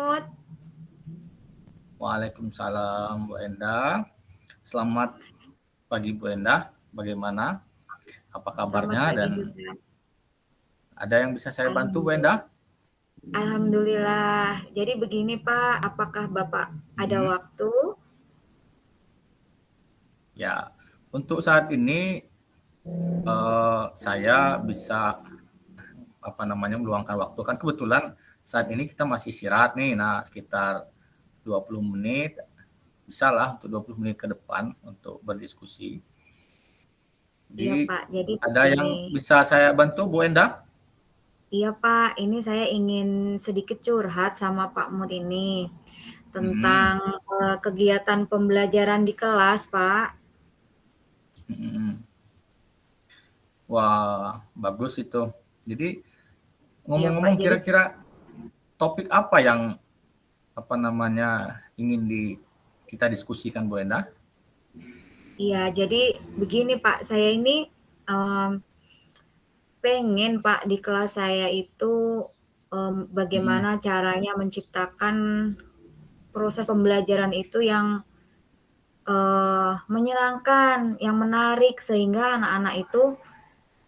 Mahmud. Waalaikumsalam Bu Enda. Selamat pagi Bu Enda. Bagaimana? Apa Selamat kabarnya pagi dan juga. ada yang bisa saya bantu Bu Alhamdulillah. Enda? Alhamdulillah. Jadi begini Pak, apakah Bapak ada Hmm, waktu? Ya, untuk saat ini saya bisa meluangkan waktu. Kan kebetulan saat ini kita masih istirahat nih. Nah, sekitar 20 menit bisa lah untuk 20 menit ke depan untuk berdiskusi. Iya Jadi Pak, jadi ada yang begini. bisa saya bantu Bu Enda? Iya Pak, ini saya ingin sedikit curhat sama Pak Mut ini Hmm, tentang kegiatan pembelajaran di kelas Pak. hmm. Wah, bagus itu. Jadi Iya Pak, ngomong-ngomong jadi kira-kira topik apa yang ingin kita diskusikan Bu Enda? iya, jadi begini Pak, saya ini em, pengen Pak di kelas saya itu Hmm. bagaimana caranya menciptakan proses pembelajaran itu yang menyenangkan, yang menarik sehingga anak-anak itu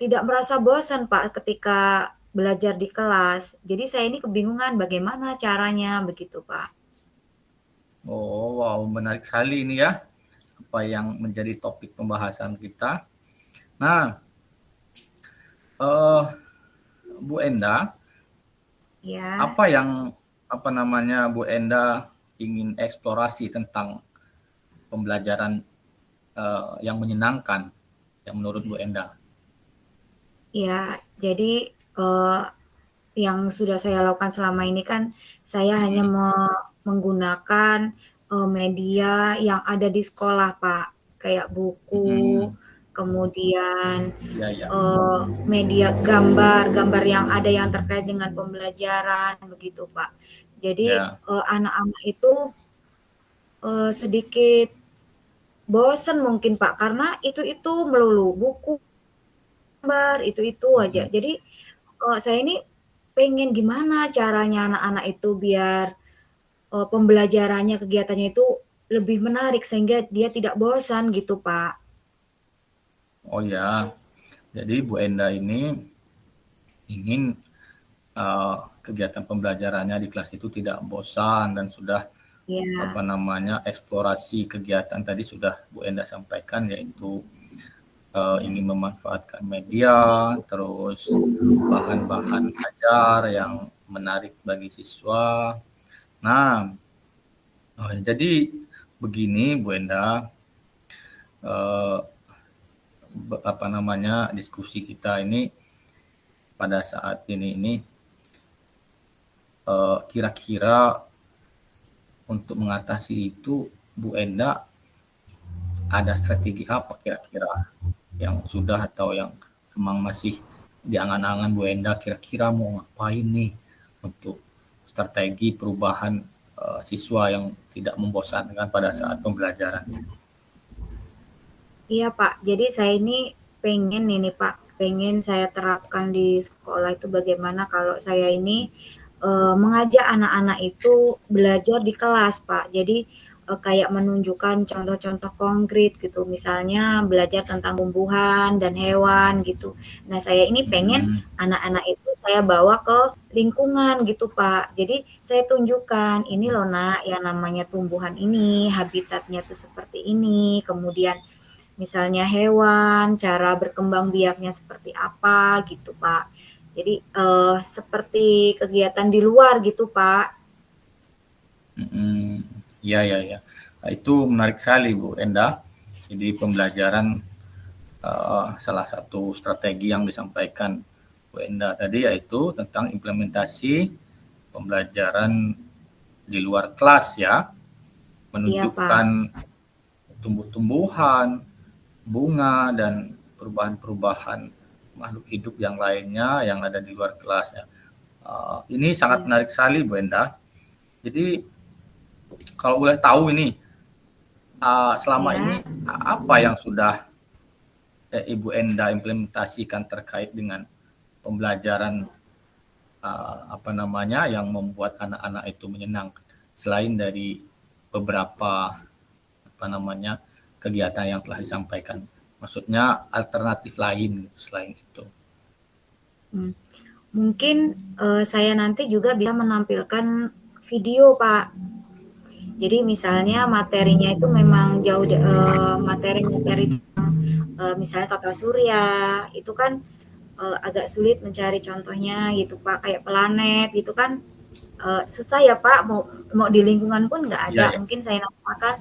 tidak merasa bosan Pak ketika belajar di kelas. Jadi saya ini kebingungan bagaimana caranya begitu Pak. Oh, wow, menarik sekali ini ya, apa yang menjadi topik pembahasan kita. Nah, eh, Bu Enda, Ya, apa yang Bu Enda ingin eksplorasi tentang pembelajaran yang menyenangkan, yang menurut Bu Enda? ya. Jadi yang sudah saya lakukan selama ini kan saya hanya Hmm. menggunakan media yang ada di sekolah, Pak. Kayak buku, Hmm. kemudian Ya, ya, media gambar-gambar yang ada yang terkait dengan pembelajaran begitu, Pak. Jadi ya. anak-anak itu sedikit bosen mungkin, Pak, karena itu melulu buku, gambar, itu aja. Hmm. Jadi saya ini pengen gimana caranya anak-anak itu biar pembelajarannya, kegiatannya itu lebih menarik sehingga dia tidak bosan gitu, Pak. Oh ya, jadi Bu Enda ini ingin kegiatan pembelajarannya di kelas itu tidak bosan dan sudah Ya, eksplorasi kegiatan tadi sudah Bu Enda sampaikan, yaitu ingin memanfaatkan media, terus bahan-bahan ajar yang menarik bagi siswa. Nah, jadi begini Bu Enda, eh, diskusi kita ini pada saat ini kira-kira untuk mengatasi itu Bu Enda ada strategi apa kira-kira yang sudah atau yang memang masih di angan-angan Bu Enda, kira-kira mau ngapain nih untuk strategi perubahan siswa yang tidak membosankan pada saat pembelajaran? iya Pak. Jadi saya ini pengen ini Pak, pengen saya terapkan di sekolah itu bagaimana kalau saya ini mengajak anak-anak itu belajar di kelas Pak. Jadi kayak menunjukkan contoh-contoh konkret gitu, misalnya belajar tentang tumbuhan dan hewan gitu. Nah saya ini pengen Hmm. anak-anak itu saya bawa ke lingkungan gitu Pak. Jadi saya tunjukkan ini loh nak, yang namanya tumbuhan ini habitatnya tuh seperti ini, kemudian misalnya hewan, cara berkembang biaknya seperti apa gitu, Pak. Jadi seperti kegiatan di luar gitu, Pak. Ya, ya, ya. Nah, itu menarik sekali Bu Enda. Jadi pembelajaran salah satu strategi yang disampaikan Bu Enda tadi yaitu tentang implementasi pembelajaran di luar kelas ya, Iya, Pak. menunjukkan tumbuh-tumbuhan, bunga dan perubahan-perubahan makhluk hidup yang lainnya yang ada di luar kelas ya. Ini sangat Iya. menarik sekali Bu Enda. Jadi kalau boleh tahu ini selama ini Ya. apa yang sudah Ibu Enda implementasikan terkait dengan pembelajaran apa namanya, yang membuat anak-anak itu menyenangkan selain dari beberapa apa namanya kegiatan yang telah disampaikan. Maksudnya alternatif lain selain itu. Hmm. Mungkin saya nanti juga bisa menampilkan video, Pak. Jadi misalnya materinya itu memang jauh materi-materi misalnya tata surya itu kan agak sulit mencari contohnya gitu Pak, kayak planet gitu kan susah ya Pak, mau di lingkungan pun nggak Ya, ada. ya. Mungkin saya akan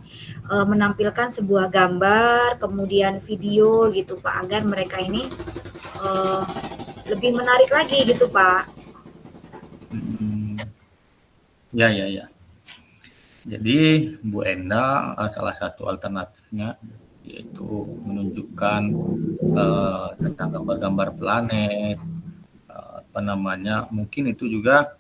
menampilkan sebuah gambar, kemudian video gitu Pak, agar mereka ini uh, lebih menarik lagi gitu Pak. Ya, ya, ya. Jadi Bu Enda salah satu alternatifnya yaitu menunjukkan tentang gambar-gambar planet, apa namanya, mungkin itu juga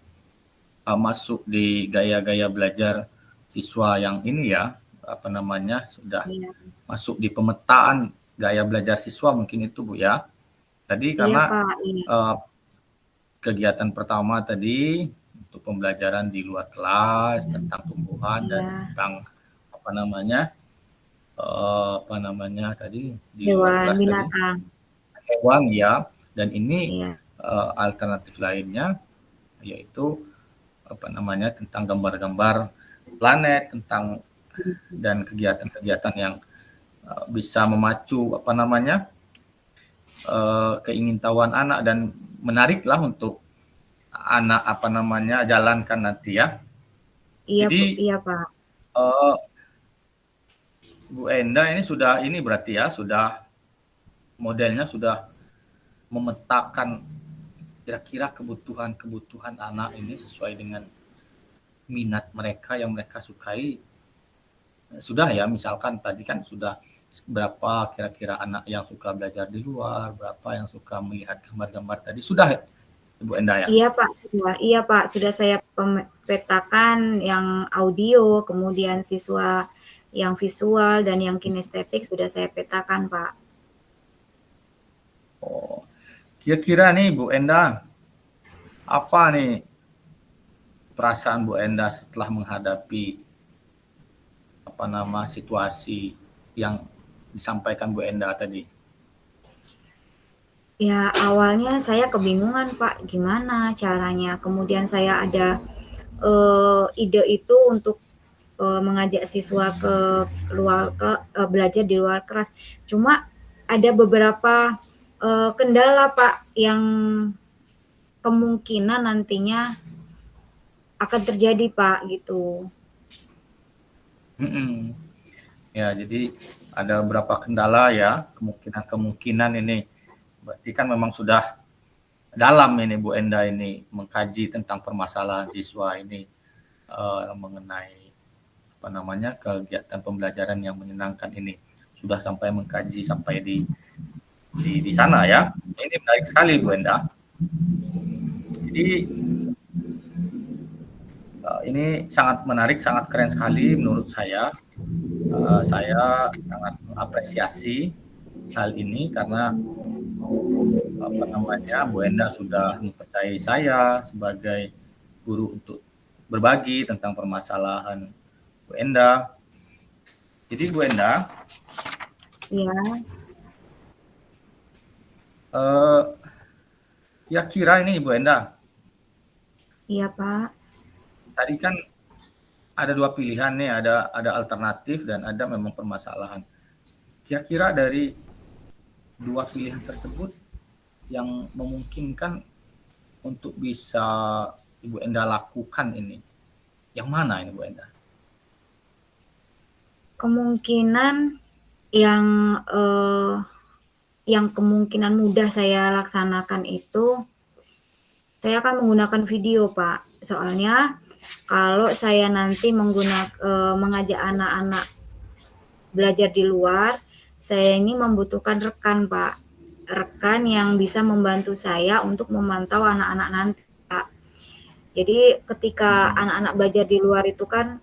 masuk di gaya-gaya belajar siswa yang ini ya, apa namanya, sudah Iya, masuk di pemetaan gaya belajar siswa mungkin itu Bu ya. Tadi iya karena Pak, iya, kegiatan pertama tadi untuk pembelajaran di luar kelas tentang tumbuhan dan iya. tentang apa namanya tadi di luar Hewan kelas tadi binatang, hewan ya, dan ini iya. alternatif lainnya yaitu apa namanya tentang gambar-gambar planet tentang dan kegiatan-kegiatan yang bisa memacu apa namanya keingintahuan anak dan menariklah untuk anak apa namanya jalankan nanti ya. Iya, Jadi iya Pak. uh, Bu Enda ini sudah ini berarti ya sudah modelnya sudah memetakan kira-kira kebutuhan-kebutuhan anak ini sesuai dengan minat mereka yang mereka sukai. Sudah ya, misalkan tadi kan sudah berapa kira-kira anak yang suka belajar di luar, berapa yang suka melihat gambar-gambar tadi. Sudah Ibu Enda ya? Iya Pak, sudah. Iya Pak, sudah saya petakan yang audio, kemudian siswa yang visual dan yang kinestetik sudah saya petakan Pak. Oh, kira-kira nih Bu Enda, apa nih perasaan Bu Enda setelah menghadapi apa nama situasi yang disampaikan Bu Enda tadi? Ya awalnya saya kebingungan Pak, gimana caranya. Kemudian saya ada ide itu untuk mengajak siswa ke belajar di luar kelas. Cuma ada beberapa kendala Pak yang kemungkinan nantinya akan terjadi Pak gitu. Hmm. Ya, jadi ada beberapa kendala ya, kemungkinan ini. Berarti kan memang sudah dalam ini Bu Enda ini mengkaji tentang permasalahan siswa ini mengenai apa namanya kegiatan pembelajaran yang menyenangkan ini sudah sampai mengkaji sampai di sana ya. Ini menarik sekali Bu Enda. Jadi ini sangat menarik, sangat keren sekali menurut saya. Saya sangat mengapresiasi hal ini karena apa namanya Bu Enda sudah mempercayai saya sebagai guru untuk berbagi tentang permasalahan Bu Enda. Jadi Bu Enda, Ya, kira-kira ini Bu Enda, iya Pak. tadi kan ada dua pilihan nih, ada alternatif dan ada memang permasalahan. Kira-kira dari dua pilihan tersebut yang memungkinkan untuk bisa Ibu Enda lakukan ini, yang mana ini Bu Enda? Kemungkinan yang yang kemungkinan mudah saya laksanakan itu saya akan menggunakan video Pak. Soalnya kalau saya nanti mengajak anak-anak belajar di luar, saya ini membutuhkan rekan Pak. Rekan yang bisa membantu saya untuk memantau anak-anak nanti Pak. Jadi ketika anak-anak belajar di luar itu kan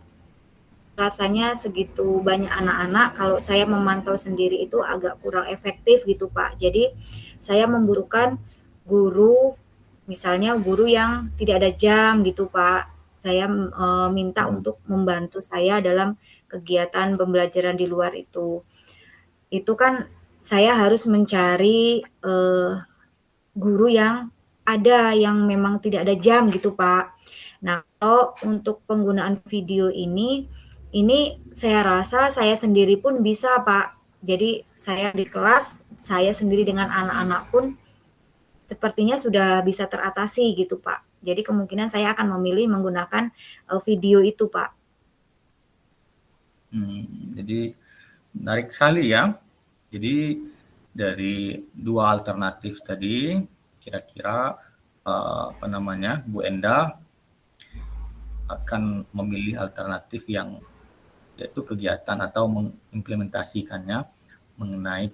rasanya segitu banyak anak-anak, kalau saya memantau sendiri itu agak kurang efektif gitu Pak. Jadi saya membutuhkan guru Misalnya guru yang tidak ada jam gitu, Pak. Saya minta Hmm. untuk membantu saya dalam kegiatan pembelajaran di luar itu. Itu kan saya harus mencari guru yang ada yang memang tidak ada jam gitu, Pak. Nah, kalau untuk penggunaan video ini saya rasa saya sendiri pun bisa, Pak. Jadi saya di kelas, saya sendiri dengan anak-anak pun sepertinya sudah bisa teratasi gitu, Pak. Jadi kemungkinan saya akan memilih menggunakan video itu, Pak. Jadi menarik sekali ya. Jadi dari dua alternatif tadi, kira-kira apa namanya, Bu Enda akan memilih alternatif yang yaitu kegiatan atau mengimplementasikannya mengenai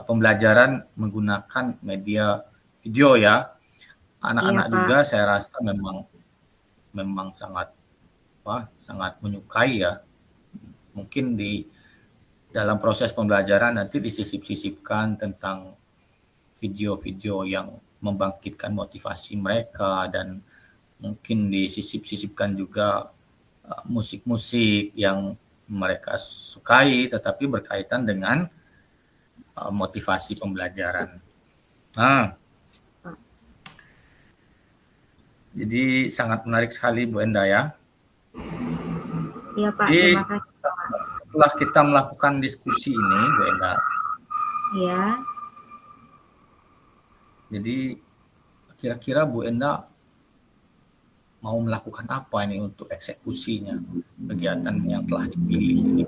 pembelajaran menggunakan media video ya. Iya, Anak-anak Pak. juga saya rasa memang sangat menyukai ya. Mungkin di dalam proses pembelajaran nanti disisip-sisipkan tentang video-video yang membangkitkan motivasi mereka, dan mungkin disisip-sisipkan juga musik-musik yang mereka sukai tetapi berkaitan dengan motivasi pembelajaran. Nah, jadi sangat menarik sekali Bu Enda ya. Iya, Pak. Terima Jadi kasih. setelah kita melakukan diskusi ini Bu Enda, Ya. jadi kira-kira Bu Enda mau melakukan apa ini untuk eksekusinya kegiatan yang telah dipilih ini?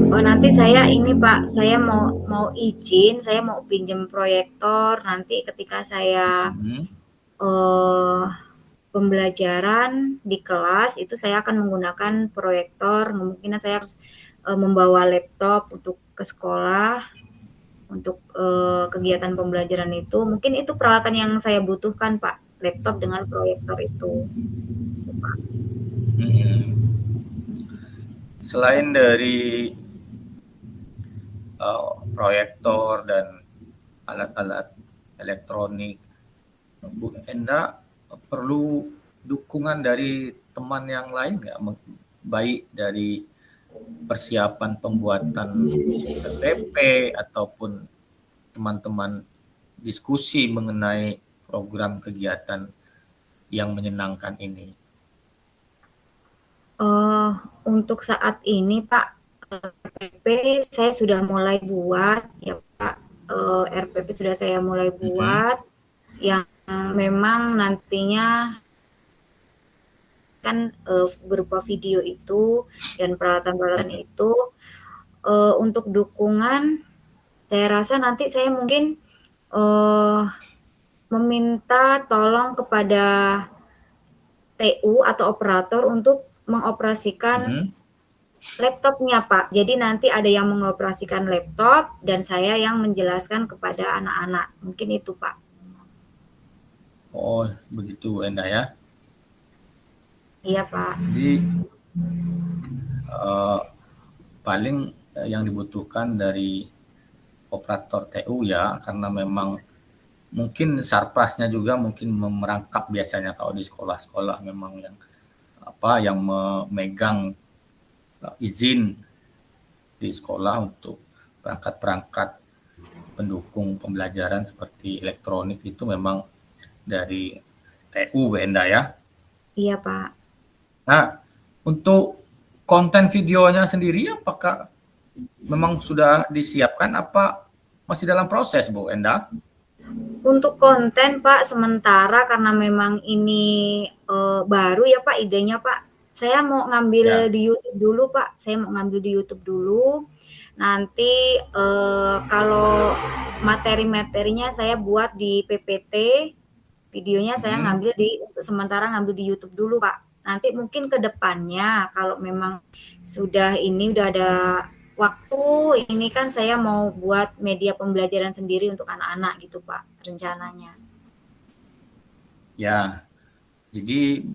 Oh, nanti saya ini, Pak, saya mau mau izin, saya mau pinjam proyektor nanti ketika saya Hmm. eh, pembelajaran di kelas itu saya akan menggunakan proyektor. Kemungkinan saya harus membawa laptop untuk ke sekolah untuk kegiatan pembelajaran itu. Mungkin itu peralatan yang saya butuhkan, Pak, laptop dengan proyektor itu. Hmm. Selain dari proyektor dan alat-alat elektronik, Bu Enda perlu dukungan dari teman yang lain nggak? Baik dari persiapan pembuatan PPT ataupun teman-teman diskusi mengenai program kegiatan yang menyenangkan ini. Untuk saat ini, Pak, RPP saya sudah mulai buat ya, Pak. RPP sudah saya mulai Mm-hmm. buat yang memang nantinya kan berupa video itu dan peralatan-peralatan itu. Untuk dukungan, saya rasa nanti saya mungkin meminta tolong kepada TU atau operator untuk mengoperasikan Mm-hmm. laptopnya, Pak. Jadi nanti ada yang mengoperasikan laptop dan saya yang menjelaskan kepada anak-anak. Mungkin itu, Pak. Oh, begitu Enda ya. Iya, Pak. Jadi paling yang dibutuhkan dari operator TU ya, karena memang mungkin sarprasnya juga mungkin merangkap biasanya kalau di sekolah-sekolah memang yang memegang izin di sekolah untuk perangkat-perangkat pendukung pembelajaran seperti elektronik itu memang dari TU Enda ya. Iya, Pak. Nah, untuk konten videonya sendiri apakah memang sudah disiapkan apa masih dalam proses Bu Enda? Untuk konten, Pak, sementara karena memang ini baru ya, Pak, idenya, Pak. Saya mau ngambil Ya. di YouTube dulu, Pak. Saya mau ngambil di YouTube dulu. Nanti kalau materi-materinya saya buat di PPT, videonya saya Hmm. ngambil untuk sementara ngambil di YouTube dulu, Pak. Nanti mungkin ke depannya kalau memang sudah ada waktu, ini kan saya mau buat media pembelajaran sendiri untuk anak-anak gitu, Pak, rencananya. Ya, jadi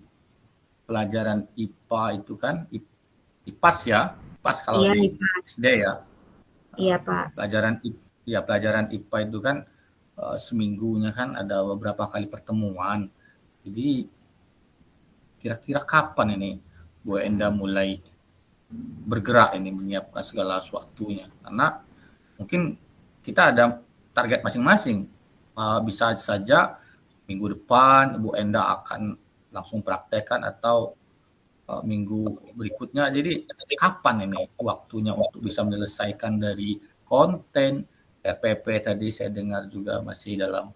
pelajaran IPA itu kan IPAS ya, IPAS kalau Iya di nih, Pak. SD ya. Iya, Pak. Pelajaran pelajaran IPA itu kan seminggunya kan ada beberapa kali pertemuan. Jadi kira-kira kapan ini Bu Enda mulai bergerak ini menyiapkan segala sesuatunya? Karena mungkin kita ada target masing-masing. Bisa saja minggu depan Bu Enda akan langsung praktekkan atau minggu berikutnya. Jadi kapan ini waktunya untuk bisa menyelesaikan dari konten RPP tadi saya dengar juga masih dalam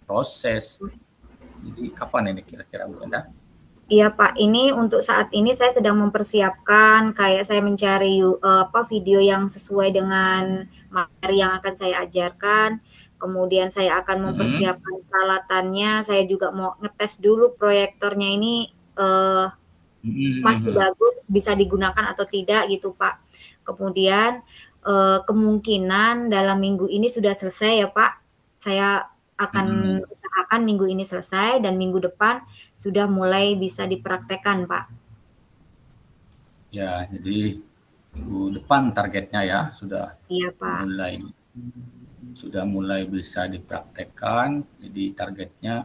proses. Jadi kapan ini kira-kira Bu Enda? Iya Pak, ini untuk saat ini saya sedang mempersiapkan kayak saya mencari video yang sesuai dengan materi yang akan saya ajarkan. Kemudian saya akan Mm-hmm. mempersiapkan peralatannya. Saya juga mau ngetes dulu proyektornya ini masih Mm-hmm. bagus, bisa digunakan atau tidak gitu Pak. Kemudian kemungkinan dalam minggu ini sudah selesai ya Pak. Saya akan Mm-hmm. usahakan minggu ini selesai dan minggu depan sudah mulai bisa dipraktekkan, Pak. Ya, jadi minggu depan targetnya ya Iya, Pak. mulai sudah mulai bisa dipraktekkan. Jadi targetnya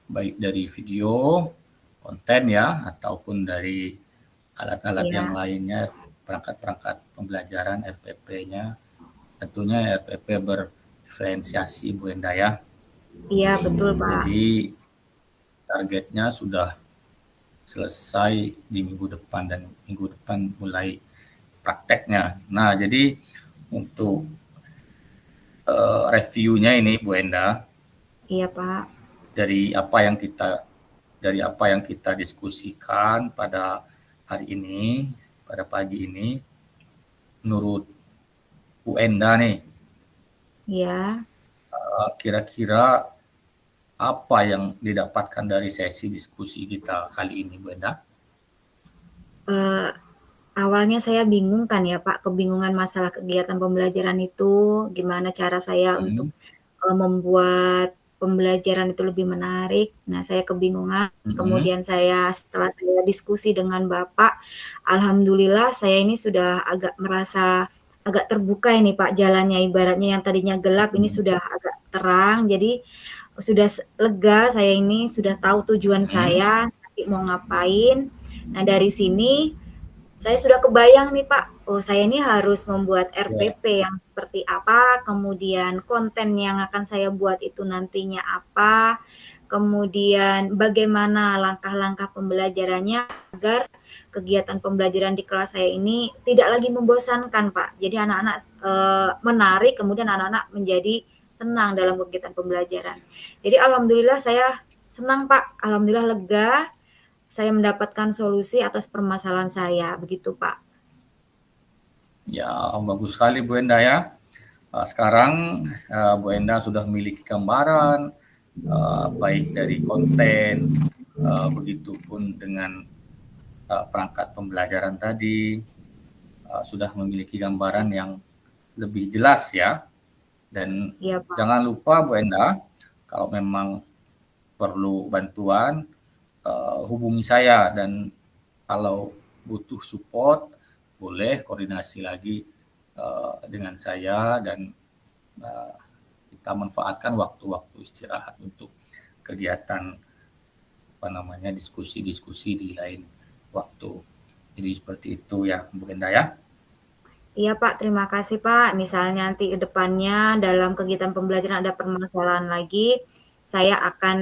baik dari video, konten ya, ataupun dari alat-alat yang Iya, lainnya, perangkat-perangkat pembelajaran RPP-nya. Tentunya RPP berdiferensiasi Bu Enda ya. iya betul, Pak. Jadi targetnya sudah selesai di minggu depan dan minggu depan mulai prakteknya. Nah, jadi untuk reviewnya ini Bu Enda Iya, Pak. dari apa yang kita diskusikan pada hari ini, pada pagi ini, menurut Bu Enda nih, Iya. kira-kira apa yang didapatkan dari sesi diskusi kita kali ini, Bu Enda? Eh, Awalnya saya bingung kan ya, Pak, kebingungan masalah kegiatan pembelajaran itu, gimana cara saya untuk Hmm. membuat pembelajaran itu lebih menarik. Nah, saya kebingungan. Hmm. Kemudian setelah saya diskusi dengan Bapak, alhamdulillah saya ini sudah agak merasa agak terbuka ini Pak jalannya. Ibaratnya yang tadinya gelap ini Hmm. sudah agak terang. Jadi sudah lega saya ini, sudah tahu tujuan Hmm. saya, nanti mau ngapain. Nah, dari sini saya sudah kebayang nih Pak, oh saya ini harus membuat Ya, RPP yang seperti apa, kemudian konten yang akan saya buat itu nantinya apa, kemudian bagaimana langkah-langkah pembelajarannya agar kegiatan pembelajaran di kelas saya ini tidak lagi membosankan Pak. Jadi anak-anak menarik, kemudian anak-anak menjadi tenang dalam kegiatan pembelajaran. Jadi alhamdulillah saya senang Pak, alhamdulillah lega saya mendapatkan solusi atas permasalahan saya, begitu Pak. ya bagus sekali Bu Enda ya. Sekarang Bu Enda sudah memiliki gambaran baik dari konten, begitupun dengan perangkat pembelajaran tadi, sudah memiliki gambaran yang lebih jelas ya. Dan Iya Pak, jangan lupa Bu Enda, kalau memang perlu bantuan, hubungi saya, dan kalau butuh support boleh koordinasi lagi dengan saya, dan uh, kita manfaatkan waktu-waktu istirahat untuk kegiatan diskusi-diskusi di lain waktu. Jadi seperti itu ya Bu Enda ya. iya Pak, terima kasih Pak. Misalnya nanti ke depannya dalam kegiatan pembelajaran ada permasalahan lagi, saya akan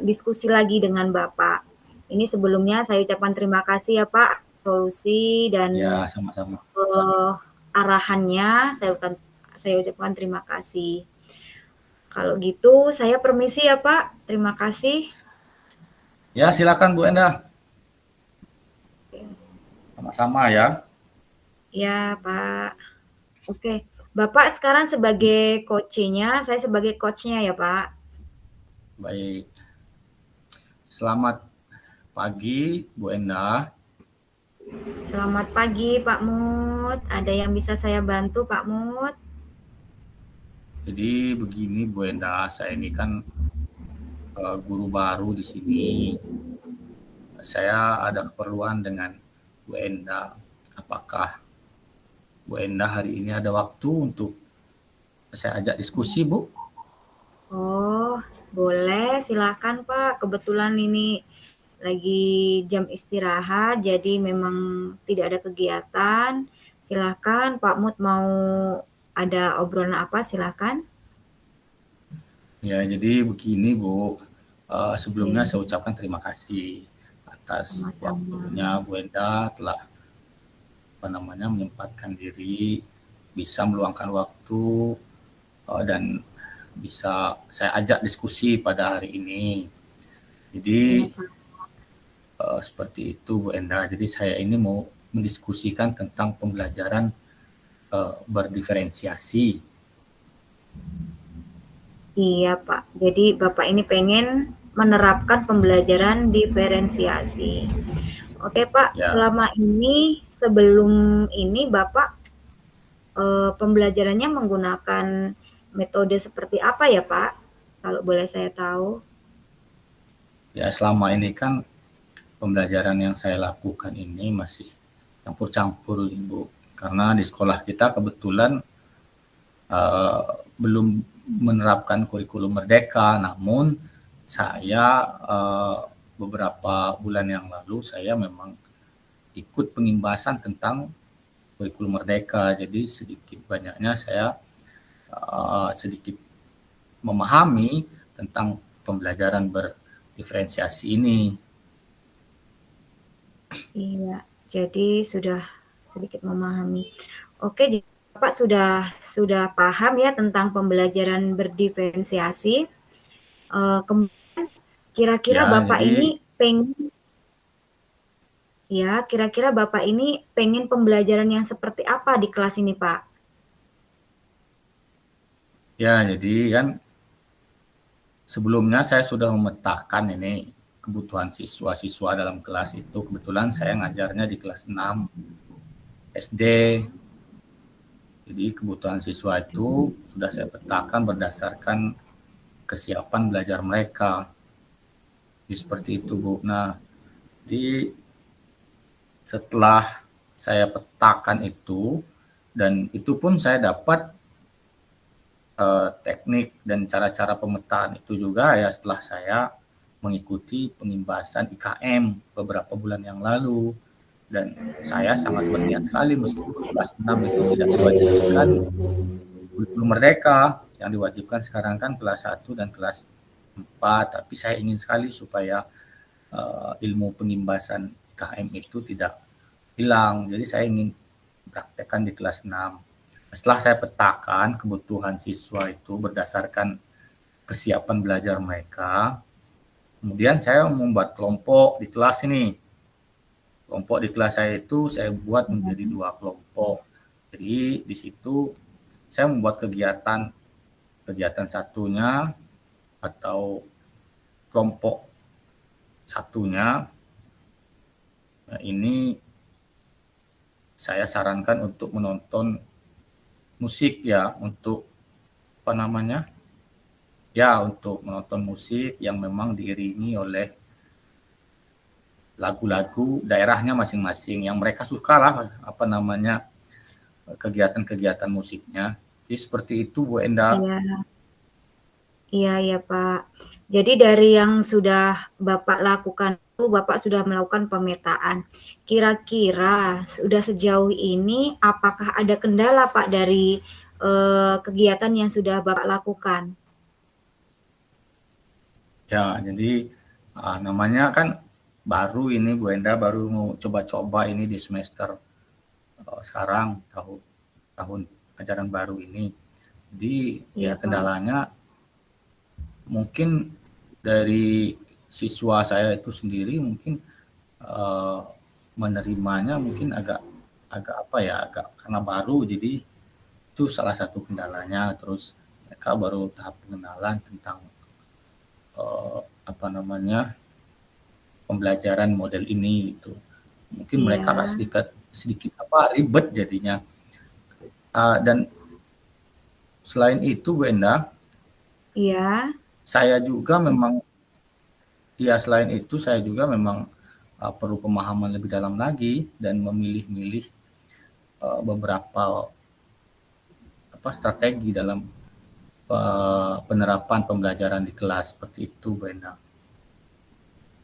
diskusi lagi dengan Bapak. Ini sebelumnya saya ucapkan terima kasih ya Pak, solusi dan Ya, sama-sama. uh, arahannya, saya ucapkan terima kasih. Kalau gitu, saya permisi ya Pak. Terima kasih. Ya, silakan Bu Enda. Sama-sama ya. Ya Pak. Oke, Bapak sekarang sebagai coach-nya, saya sebagai coach-nya ya, Pak. Baik. Selamat pagi Bu Enda. Selamat pagi, Pak Mut. Ada yang bisa saya bantu, Pak Mut? Jadi begini Bu Enda, saya ini kan guru baru di sini. Saya ada keperluan dengan Bu Enda. Apakah Bu Enda hari ini ada waktu untuk saya ajak diskusi, Bu? Oh, boleh, silakan Pak. Kebetulan ini lagi jam istirahat, jadi memang tidak ada kegiatan. Silakan Pak Mut mau ada obrolan apa, silakan. Ya, jadi begini Bu, sebelumnya Oke, saya ucapkan terima kasih atas sama-sama. waktunya Bu Enda telah menyempatkan diri, bisa meluangkan waktu dan bisa saya ajak diskusi pada hari ini. Iya Jadi Pak. seperti itu Bu Enda. Jadi saya ini mau mendiskusikan tentang pembelajaran berdiferensiasi. Iya Pak. Jadi Bapak ini pengen menerapkan pembelajaran diferensiasi. Oke Pak, Ya, selama ini sebelum ini Bapak pembelajarannya menggunakan metode seperti apa ya Pak? Kalau boleh saya tahu. ya selama ini kan pembelajaran yang saya lakukan ini masih campur-campur Ibu. Karena di sekolah kita kebetulan uh, belum menerapkan kurikulum merdeka, namun saya beberapa bulan yang lalu saya memang ikut pengimbasan tentang kurikulum merdeka. Jadi sedikit banyaknya saya sedikit memahami tentang pembelajaran berdiferensiasi ini. Iya, jadi sudah sedikit memahami. Oke, jadi Bapak sudah paham ya tentang pembelajaran berdiferensiasi. Kemudian kira-kira Ya, Bapak ini jadi pengen kira-kira Bapak ini pengen pembelajaran yang seperti apa di kelas ini, Pak? jadi kan sebelumnya saya sudah memetakan ini kebutuhan siswa-siswa dalam kelas itu. Kebetulan saya ngajarnya di kelas 6 SD. Jadi kebutuhan siswa itu sudah saya petakan berdasarkan kesiapan belajar mereka. Jadi seperti itu, Bu. Nah, di setelah saya petakan itu dan itu pun saya dapat teknik dan cara-cara pemetaan itu juga ya setelah saya mengikuti pengimbasan IKM beberapa bulan yang lalu dan saya sangat berniat sekali meskipun kelas 6 itu tidak diwajibkan kurikulum merdeka yang diwajibkan sekarang kan kelas 1 dan kelas 4 tapi saya ingin sekali supaya ilmu pengimbasan IKM itu tidak hilang jadi saya ingin praktekkan di kelas 6. Setelah saya petakan kebutuhan siswa itu berdasarkan kesiapan belajar mereka, kemudian saya membuat kelompok di kelas ini. Kelompok di kelas saya itu saya buat menjadi 2 kelompok. Jadi di situ saya membuat kegiatan kegiatan satunya atau kelompok satunya nah ini saya sarankan untuk menonton musik ya untuk apa namanya ya untuk menonton musik yang memang diiringi oleh lagu-lagu daerahnya masing-masing yang mereka suka lah apa namanya kegiatan-kegiatan musiknya. Jadi seperti itu Bu Enda. Iya, iya ya Pak. Jadi dari yang sudah Bapak lakukan itu, Bapak sudah melakukan pemetaan. Kira-kira sudah sejauh ini apakah ada kendala Pak dari kegiatan yang sudah Bapak lakukan? Ya, jadi namanya kan baru ini Bu Enda baru mau coba-coba ini di semester sekarang tahun tahun ajaran baru ini. Jadi ya Iya Pak. kendalanya mungkin dari siswa saya itu sendiri mungkin uh, menerimanya mungkin agak agak apa ya agak karena baru jadi itu salah satu kendalanya terus mereka baru tahap pengenalan tentang apa namanya pembelajaran model ini itu mungkin mereka agak Iya, sedikit sedikit apa ribet jadinya dan selain itu Bu Enda iya, saya juga memang ya selain itu saya juga memang perlu pemahaman lebih dalam lagi dan memilih-milih beberapa apa strategi dalam penerapan pembelajaran di kelas seperti itu, Bu Enda.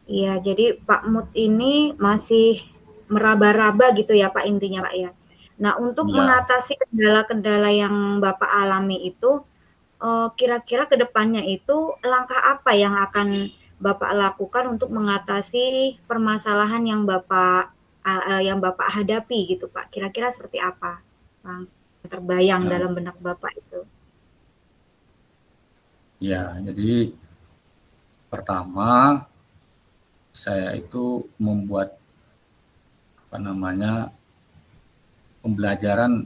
Iya, jadi Pak Mut ini masih meraba-raba gitu ya Pak intinya Pak ya. Nah untuk Iya. mengatasi kendala-kendala yang Bapak alami itu, kira-kira ke depannya itu langkah apa yang akan Bapak lakukan untuk mengatasi permasalahan yang Bapak hadapi gitu Pak? Kira-kira seperti apa yang terbayang Ya, dalam benak Bapak itu? ya, jadi pertama saya itu membuat apa namanya pembelajaran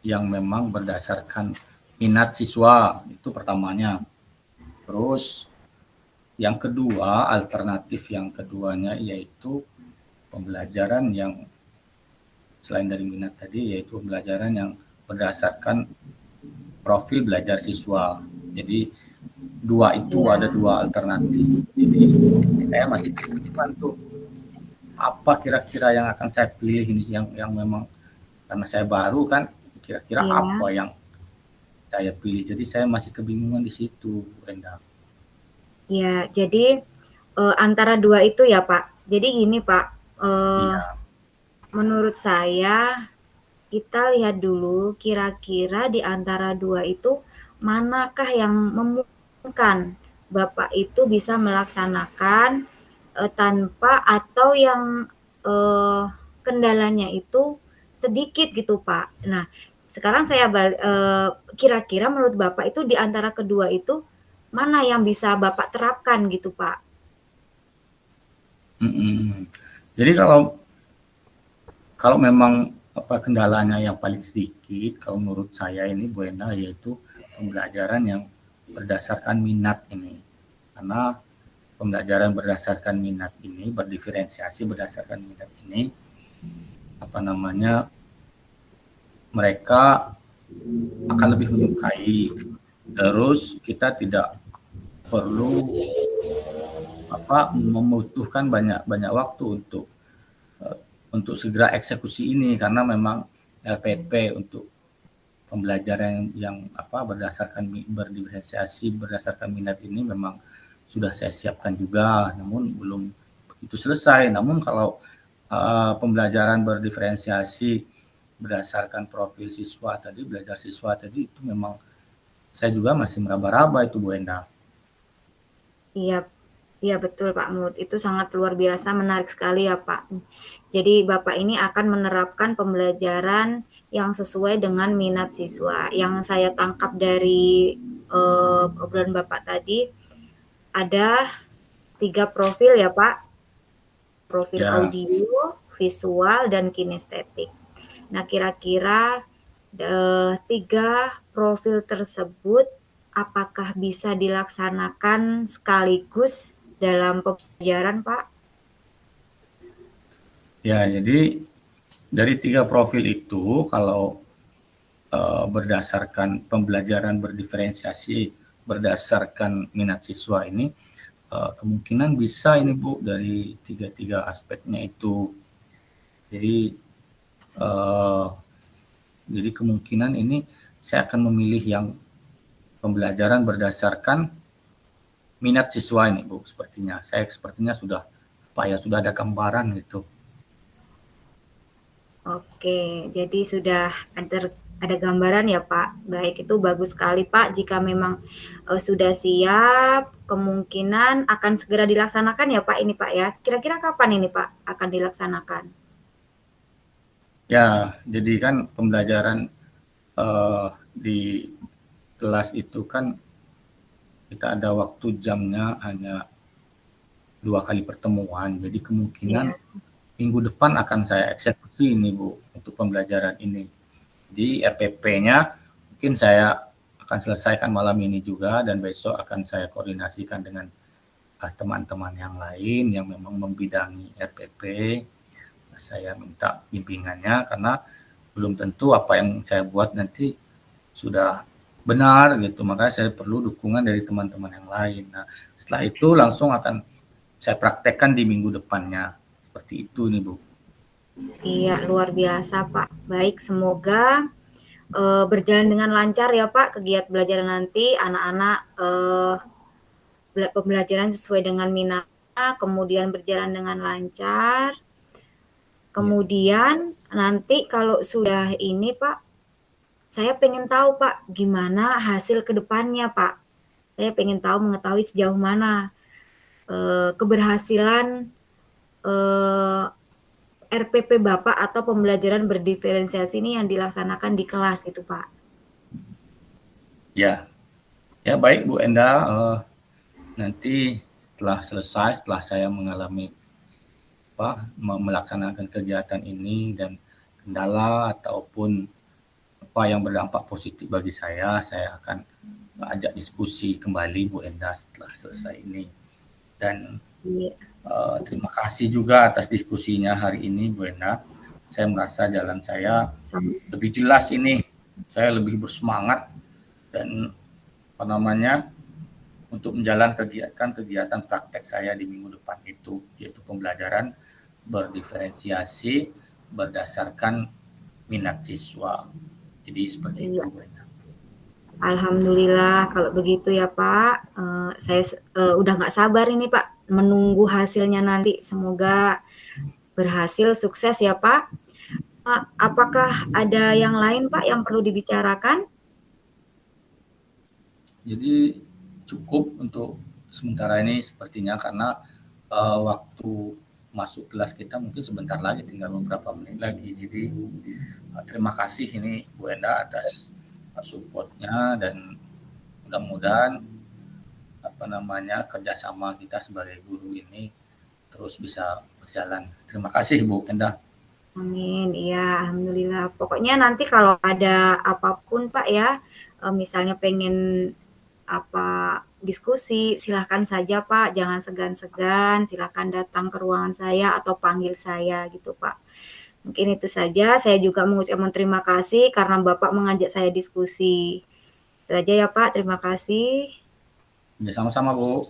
yang memang berdasarkan minat siswa, itu pertamanya. Terus yang kedua, alternatif yang keduanya yaitu pembelajaran yang selain dari minat tadi, yaitu pembelajaran yang berdasarkan profil belajar siswa. Jadi ada Iya, dua alternatif. Jadi saya masih bingung tuh apa kira-kira yang akan saya pilih ini yang memang karena saya baru kan kira-kira iya, apa yang saya pilih. Jadi saya masih kebingungan di situ, Enda. iya. Jadi antara dua itu ya Pak. Jadi gini Pak, Iya. menurut saya kita lihat dulu kira-kira di antara dua itu manakah yang memungkinkan Bapak itu bisa melaksanakan tanpa atau yang kendalanya itu sedikit gitu Pak. Nah, sekarang kira-kira menurut Bapak itu di antara kedua itu mana yang bisa Bapak terapkan gitu Pak? Mm-mm. Jadi kalau kalau memang apa kendalanya yang paling sedikit, kalau menurut saya ini Bu Enda yaitu pembelajaran yang berdasarkan minat ini. Karena pembelajaran berdasarkan minat ini, berdiferensiasi berdasarkan minat ini, apa namanya, mereka akan lebih menyukai. Terus kita tidak perlu membutuhkan banyak banyak waktu untuk segera eksekusi ini karena memang LPP untuk pembelajaran yang berdasarkan berdiferensiasi berdasarkan minat ini memang sudah saya siapkan juga, namun belum begitu selesai. Namun kalau pembelajaran berdiferensiasi berdasarkan profil siswa tadi, belajar siswa tadi itu memang saya juga masih meraba-raba itu Bu Enda. Iya, iya betul Pak Mut. Itu sangat luar biasa menarik sekali ya Pak. Jadi Bapak ini akan menerapkan pembelajaran yang sesuai dengan minat siswa. Yang saya tangkap dari obrolan Bapak tadi ada 3 profil ya Pak. Profil Ya, audio, visual, dan kinestetik. Nah, kira-kira 3 profil tersebut apakah bisa dilaksanakan sekaligus dalam pembelajaran, Pak? ya, jadi dari 3 profil itu kalau berdasarkan pembelajaran berdiferensiasi berdasarkan minat siswa ini kemungkinan bisa ini Bu dari tiga aspeknya itu. Jadi uh, jadi kemungkinan ini saya akan memilih yang pembelajaran berdasarkan minat siswa ini Bu sepertinya. Saya sepertinya sudah ada gambaran gitu. Oke, jadi sudah ada gambaran ya, Pak. Baik, itu bagus sekali, Pak. Jika memang sudah siap, kemungkinan akan segera dilaksanakan ya, Pak, ini, Pak, ya. Kira-kira kapan ini, Pak, akan dilaksanakan? Ya, jadi kan pembelajaran di kelas itu kan kita ada waktu jamnya hanya 2 kali pertemuan. Jadi kemungkinan Iya. minggu depan akan saya eksekusi ini Bu untuk pembelajaran ini. Di RPP-nya mungkin saya akan selesaikan malam ini juga dan besok akan saya koordinasikan dengan teman-teman yang lain yang memang membidangi RPP. Saya minta bimbingannya karena belum tentu apa yang saya buat nanti sudah benar gitu. Makanya saya perlu dukungan dari teman-teman yang lain. Nah, setelah itu langsung akan saya praktekkan di minggu depannya. Seperti itu nih Bu. Iya, luar biasa, Pak. Baik, semoga berjalan dengan lancar ya Pak, kegiatan belajar nanti anak-anak pembelajaran sesuai dengan minat, kemudian berjalan dengan lancar. Ya. Kemudian nanti kalau sudah ini Pak, saya pengen tahu Pak, gimana hasil kedepannya Pak. Saya pengen tahu mengetahui sejauh mana keberhasilan RPP Bapak atau pembelajaran berdiferensiasi ini yang dilaksanakan di kelas itu Pak. Ya, ya baik Bu Enda. Nanti setelah selesai, setelah saya mengalami melaksanakan kegiatan ini dan kendala ataupun apa yang berdampak positif bagi saya akan ajak diskusi kembali Bu Enda setelah selesai ini. Dan terima kasih juga atas diskusinya hari ini Bu Enda. Saya merasa jalan saya lebih jelas ini, saya lebih bersemangat dan untuk menjalankan kegiatan praktek saya di minggu depan itu, yaitu pembelajaran berdiferensiasi berdasarkan minat siswa. Jadi seperti itu Bu Enda. Alhamdulillah kalau begitu ya Pak. Saya udah nggak sabar ini Pak menunggu hasilnya nanti. Semoga berhasil, sukses ya Pak. Apakah ada yang lain Pak yang perlu dibicarakan? Jadi cukup untuk sementara ini sepertinya karena waktu masuk kelas kita mungkin sebentar lagi, tinggal beberapa menit lagi. Jadi terima kasih ini Bu Enda atas supportnya dan mudah-mudahan kerjasama kita sebagai guru ini terus bisa berjalan. Terima kasih Bu Enda. Amin, iya alhamdulillah. Pokoknya nanti kalau ada apapun Pak ya, misalnya pengen diskusi, silahkan saja Pak, jangan segan-segan, silahkan datang ke ruangan saya atau panggil saya gitu Pak. Mungkin itu saja, saya juga mengucapkan terima kasih karena Bapak mengajak saya diskusi. Itu aja ya Pak, terima kasih. Ya, sama-sama Bu.